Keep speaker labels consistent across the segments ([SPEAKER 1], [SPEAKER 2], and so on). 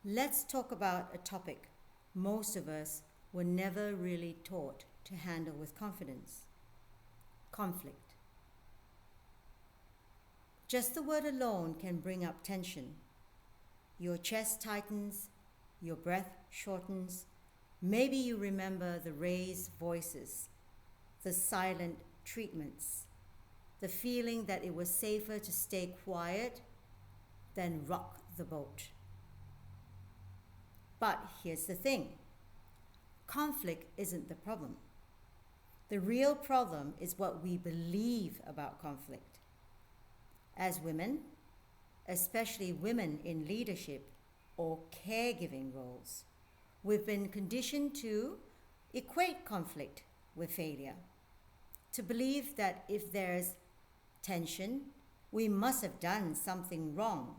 [SPEAKER 1] Let's talk about a topic most of us were never really taught to handle with confidence: conflict. Just the word alone can bring up tension. Your chest tightens, your breath shortens. Maybe you remember the raised voices, the silent treatments, the feeling that it was safer to stay quiet than rock the boat. But here's the thing: conflict isn't the problem. The real problem is what we believe about conflict. As women, especially women in leadership or caregiving roles, we've been conditioned to equate conflict with failure, to believe that if there's tension, we must have done something wrong.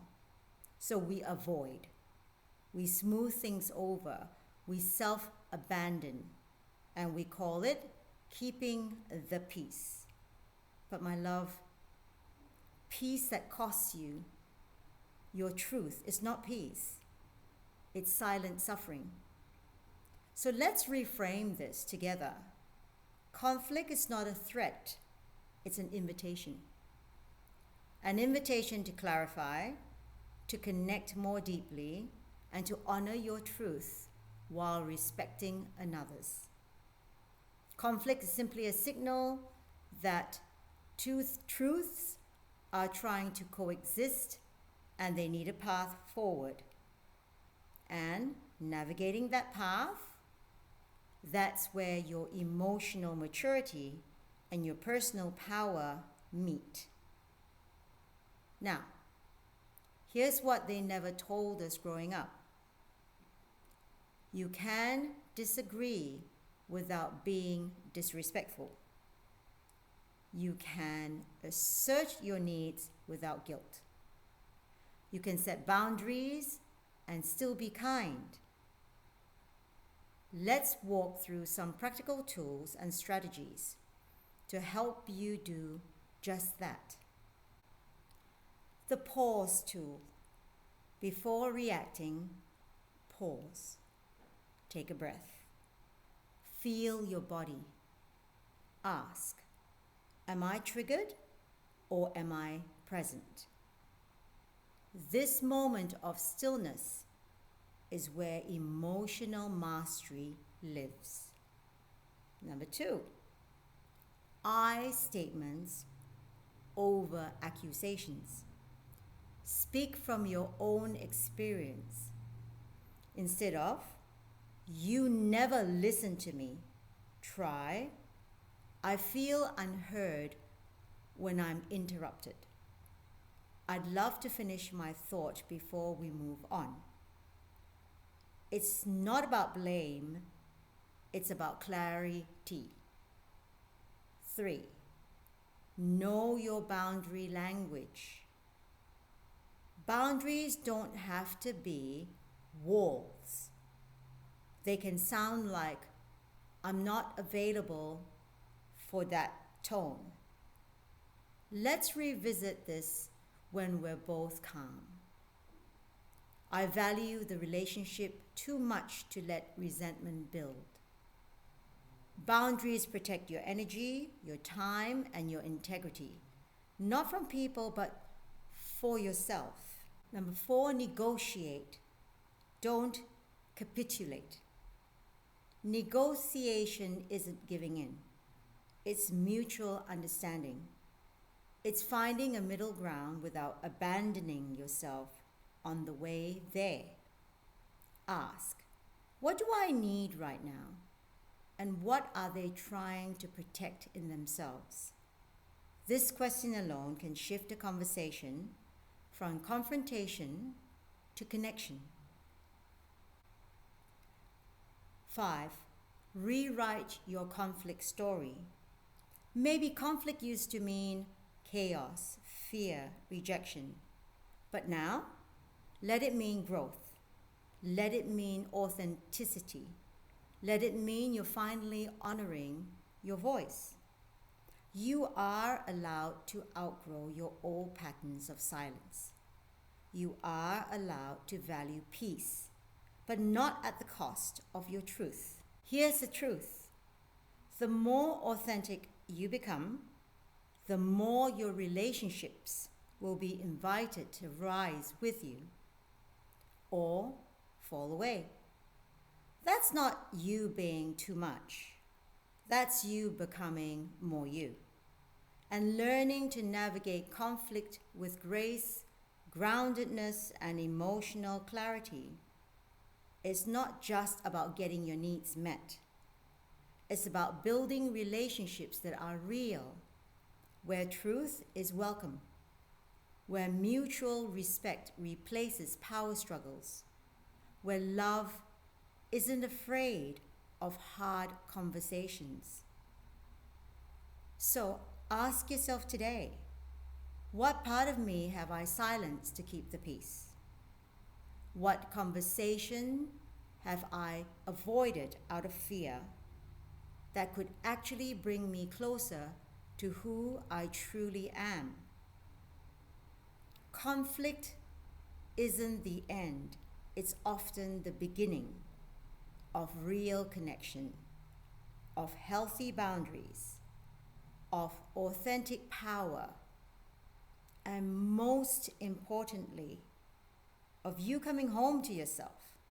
[SPEAKER 1] So we avoid, we smooth things over, we self-abandon, and we call it keeping the peace. But my love, peace that costs you your truth is not peace. It's silent suffering. So let's reframe this together. Conflict is not a threat, it's an invitation. An invitation to clarify, to connect more deeply, and to honor your truth while respecting another's. Conflict is simply a signal that two truths are trying to coexist and they need a path forward. And navigating that path, that's where your emotional maturity and your personal power meet. Now, here's what they never told us growing up. You can disagree without being disrespectful. You can assert your needs without guilt. You can set boundaries and still be kind. Let's walk through some practical tools and strategies to help you do just that. The pause tool. Before reacting, pause. Take a breath. Feel your body. Ask, am I triggered or am I present? This moment of stillness is where emotional mastery lives. Number 2, I statements over accusations. Speak from your own experience. Instead of, you never listen to me, try, I feel unheard when I'm interrupted. I'd love to finish my thought before we move on. It's not about blame, it's about clarity. 3, know your boundary language. Boundaries don't have to be walls. They can sound like, I'm not available for that tone. Let's revisit this when we're both calm. I value the relationship too much to let resentment build. Boundaries protect your energy, your time, and your integrity, not from people, but for yourself. Number 4, negotiate. Don't capitulate. Negotiation isn't giving in. It's mutual understanding. It's finding a middle ground without abandoning yourself on the way there. Ask, what do I need right now? And what are they trying to protect in themselves? This question alone can shift a conversation from confrontation to connection. 5, rewrite your conflict story. Maybe conflict used to mean chaos, fear, rejection. But now, let it mean growth. Let it mean authenticity. Let it mean you're finally honoring your voice. You are allowed to outgrow your old patterns of silence. You are allowed to value peace but not at the cost of your truth. Here's the truth. The more authentic you become, the more your relationships will be invited to rise with you or fall away. That's not you being too much. That's you becoming more you and learning to navigate conflict with grace, groundedness, and emotional clarity. It's not just about getting your needs met. It's about building relationships that are real, where truth is welcome, where mutual respect replaces power struggles, where love isn't afraid of hard conversations. So ask yourself today, what part of me have I silenced to keep the peace? What conversation have I avoided out of fear that could actually bring me closer to who I truly am? Conflict isn't the end. It's often the beginning of real connection, of healthy boundaries, of authentic power, and most importantly, of you coming home to yourself.